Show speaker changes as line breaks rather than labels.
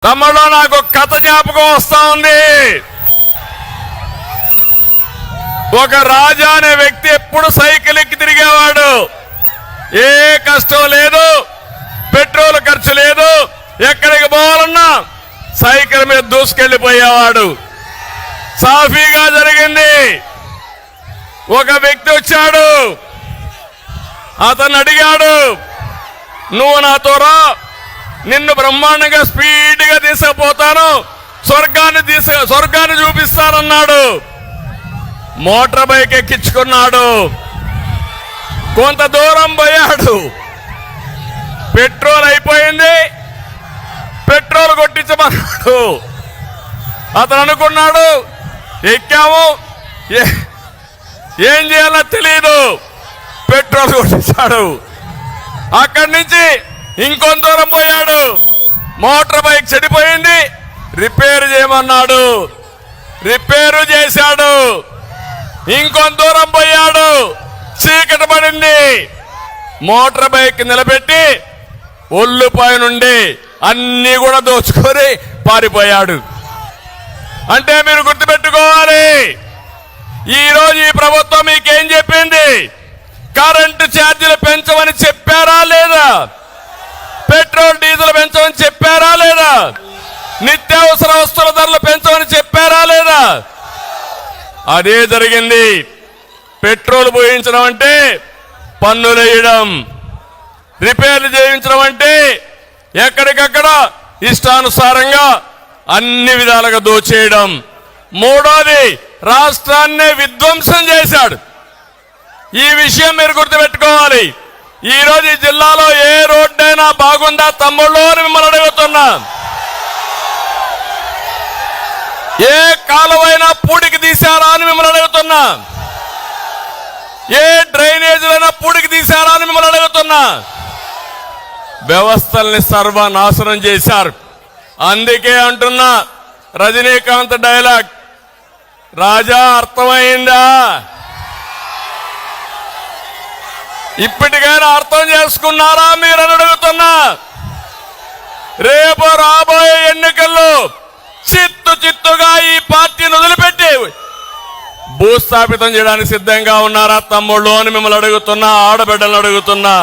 తమ్ముడు నాకు కథ జ్ఞాపకం వస్తా ఉంది. ఒక రాజా అనే వ్యక్తి ఎప్పుడు సైకిల్ ఎక్కి తిరిగేవాడు. ఏ కష్టం లేదు, పెట్రోల్ ఖర్చు లేదు, ఎక్కడికి పోవాలన్నా సైకిల్ మీద దూసుకెళ్లిపోయేవాడు. సాఫీగా జరిగింది. ఒక వ్యక్తి వచ్చాడు, అతను అడిగాడు, నువ్వు నాతో రా, నిన్ను బ్రహ్మాండంగా స్పీడ్గా తీసుకుపోతాను, స్వర్గాన్ని చూపిస్తానన్నాడు. Motor bike ఎక్కించుకున్నాడు. కొంత దూరం పోయాడు, పెట్రోల్ అయిపోయింది, పెట్రోల్ కొట్టించమన్నాడు. అతను అనుకున్నాడు, ఎక్కాము, ఏం చేయాలో తెలియదు, పెట్రోల్ కొట్టించాడు. అక్కడి నుంచి ఇంకొంత దూరం పోయాడు, మోటార్ బైక్ చెడిపోయింది, రిపేర్ చేయమన్నాడు, రిపేరు చేశాడు. ఇంకొంత దూరం పోయాడు, చీకటి పడింది, మోటార్ బైక్ నిలబెట్టి ఒళ్ళుపై నుండి అన్ని కూడా దోచుకొని పారిపోయాడు. అంటే మీరు గుర్తుపెట్టుకోవాలి, ఈరోజు ఈ ప్రభుత్వం మీకేం చెప్పింది? కరెంటు ఛార్జీలు పెంచమని చెప్పారా లేదా? పెట్రోల్ డీజిల్ పెంచమని చెప్పారా లేదా? నిత్యావసర వస్తువుల ధరలు పెంచమని చెప్పారా లేదా? అదే జరిగింది. పెట్రోల్ పోయించడం అంటే పన్నులు వేయడం, రిపేర్లు చేయించడం అంటే ఎక్కడికక్కడ ఇష్టానుసారంగా అన్ని విధాలుగా దోచేయడం. మూడోది, రాష్ట్రాన్నే విధ్వంసం చేశాడు. ఈ విషయం మీరు గుర్తుపెట్టుకోవాలి. ఈ రోజు ఈ జిల్లాలో ఏ రోడ్డైనా బాగుందా తమ్ముళ్ళు అని మిమ్మల్ని అడుగుతున్నా. ఏ కాలువైనా పూడికి తీశారా అని మిమ్మల్ని అడుగుతున్నా. ఏ డ్రైనేజీలైనా పూడికి తీశారా అని మిమ్మల్ని అడుగుతున్నా. వ్యవస్థల్ని సర్వనాశనం చేశారు. అందుకే అంటున్నా, రజనీకాంత్ డైలాగ్, రాజా అర్థమైందా? ఇప్పటికైనా అర్థం చేసుకున్నారా మీరు అని అడుగుతున్నా. రేపు రాబోయే ఎన్నికల్లో చిత్తుగా ఈ పార్టీని వదిలిపెట్టి భూస్థాపితం చేయడానికి సిద్ధంగా ఉన్నారా తమ్ముళ్ళు అని మిమ్మల్ని అడుగుతున్నా, ఆడబిడ్డలను అడుగుతున్నా.